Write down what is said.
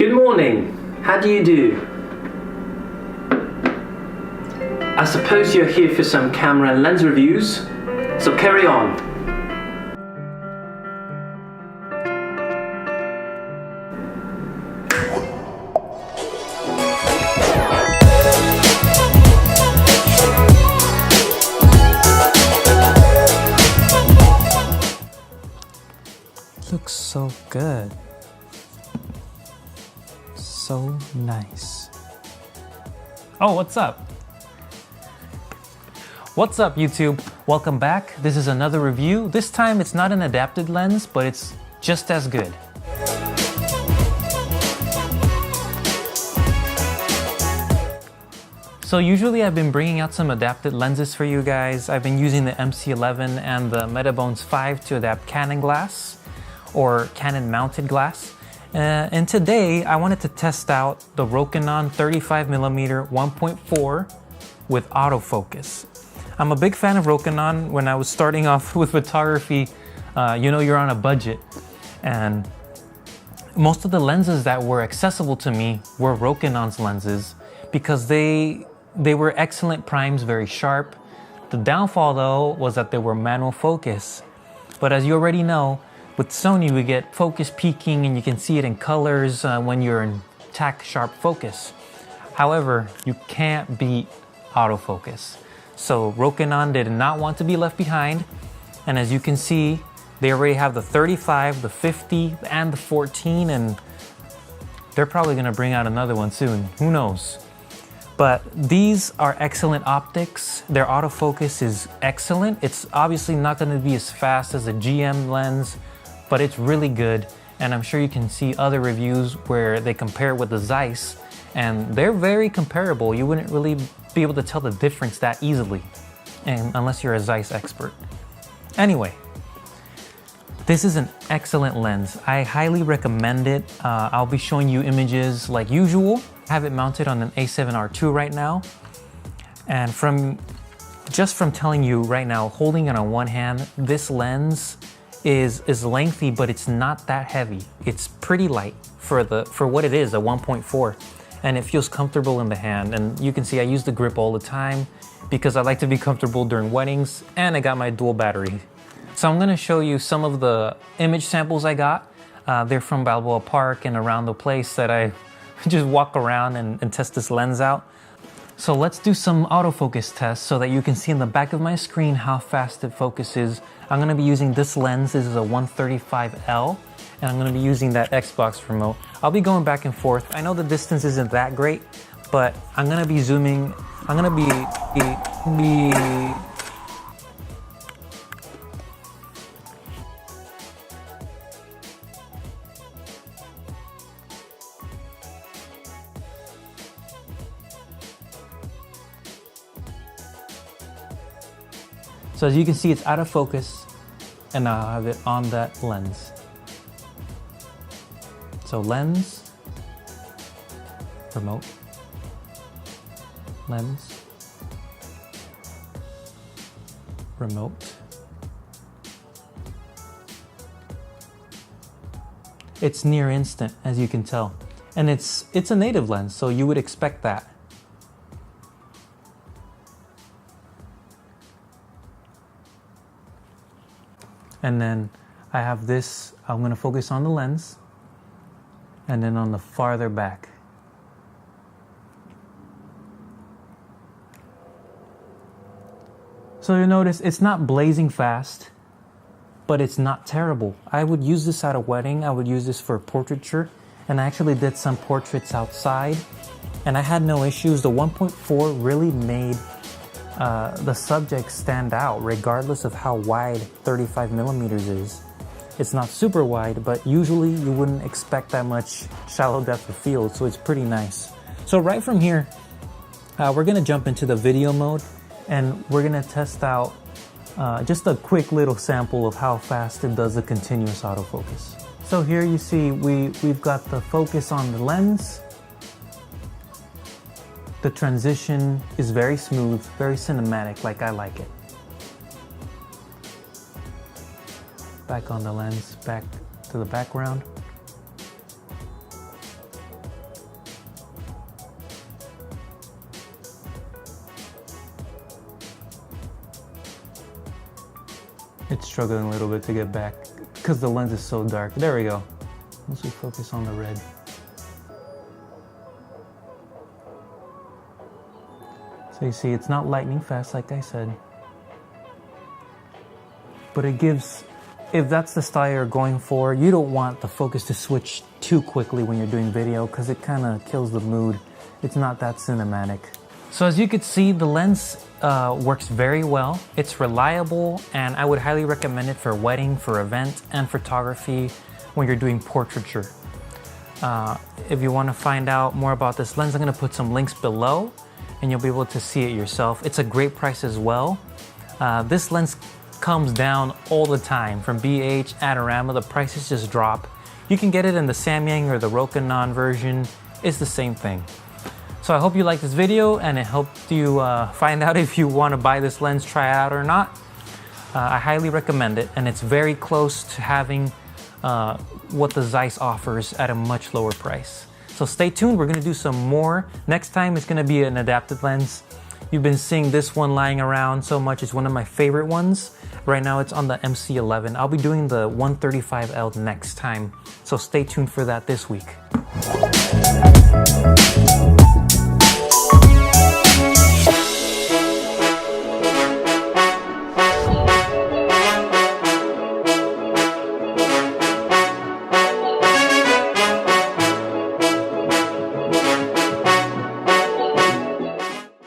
Good morning. How do you do? I suppose you're here for some camera and lens reviews, so carry on. Looks so good. So nice. Oh, what's up? What's up, YouTube? Welcome back. This is another review. This time it's not an adapted lens, but it's just as good. So usually I've been bringing out some adapted lenses for you guys. I've been using the MC11 and the Metabones 5 to adapt Canon glass or Canon mounted glass. And today I wanted to test out the Rokinon 35mm 1.4 with autofocus. I'm a big fan of Rokinon. When I was starting off with photography, you're on a budget, and most of the lenses that were accessible to me were Rokinon's lenses because they were excellent primes, very sharp. The downfall though was that they were manual focus. But as you already know, with Sony we get focus peaking, and you can see it in colors when you're in tack sharp focus. However, you can't beat autofocus. So Rokinon did not want to be left behind, and as you can see, they already have the 35, the 50, and the 14, and they're probably gonna bring out another one soon, who knows. But these are excellent optics. Their autofocus is excellent. It's obviously not gonna be as fast as a GM lens, but it's really good, and I'm sure you can see other reviews where they compare it with the Zeiss, and they're very comparable. You wouldn't really be able to tell the difference that easily, and unless you're a Zeiss expert. Anyway, this is an excellent lens. I highly recommend it. I'll be showing you images like usual. I have it mounted on an A7RII right now, and from telling you right now, holding it on one hand, this lens is lengthy, but it's not that heavy. It's pretty light for what it is, a 1.4, and it feels comfortable in the hand. And you can see I use the grip all the time because I like to be comfortable during weddings, and I got my dual battery. So I'm gonna show you some of the image samples I got. They're from Balboa Park and around the place that I just walk around and test this lens out. So let's do some autofocus tests so that you can see in the back of my screen how fast it focuses. I'm gonna be using this lens. This is a 135L, and I'm gonna be using that Xbox remote. I'll be going back and forth. I know the distance isn't that great, but I'm gonna be zooming. I'm gonna be So as you can see, it's out of focus, and I'll have it on that lens. So lens, remote, lens, remote. It's near instant, as you can tell. And it's a native lens, so you would expect that. And then I have this, I'm gonna focus on the lens, and then on the farther back. So you'll notice it's not blazing fast, but it's not terrible. I would use this at a wedding. I would use this for portraiture, and I actually did some portraits outside, and I had no issues. The 1.4 really made the subject stand out regardless of how wide 35mm is. It's not super wide, but usually you wouldn't expect that much shallow depth of field, so it's pretty nice. So right from here, we're gonna jump into the video mode, and we're gonna test out just a quick little sample of how fast it does the continuous autofocus. So here you see we've got the focus on the lens. The transition is very smooth, very cinematic, like I like it. Back on the lens, back to the background. it's struggling a little bit to get back because the lens is so dark. There we go. Once we focus on the red. So you see, it's not lightning fast, like I said. But it gives, if that's the style you're going for, you don't want the focus to switch too quickly when you're doing video because it kind of kills the mood. It's not that cinematic. So as you can see, the lens works very well. It's reliable, and I would highly recommend it for wedding, for event, and photography when you're doing portraiture. If you want to find out more about this lens, I'm going to put some links below and you'll be able to see it yourself. It's a great price as well. This lens comes down all the time from BH, Adorama. The prices just drop. You can get it in the Samyang or the Rokinon version. It's the same thing. So I hope you liked this video and it helped you find out if you want to buy this lens, try it out or not. I highly recommend it, and it's very close to having what the Zeiss offers at a much lower price. So stay tuned, we're going to do some more. Next time it's going to be an adapted lens. You've been seeing this one lying around so much. It's one of my favorite ones. Right now it's on the MC11. I'll be doing the 135L next time. So stay tuned for that this week.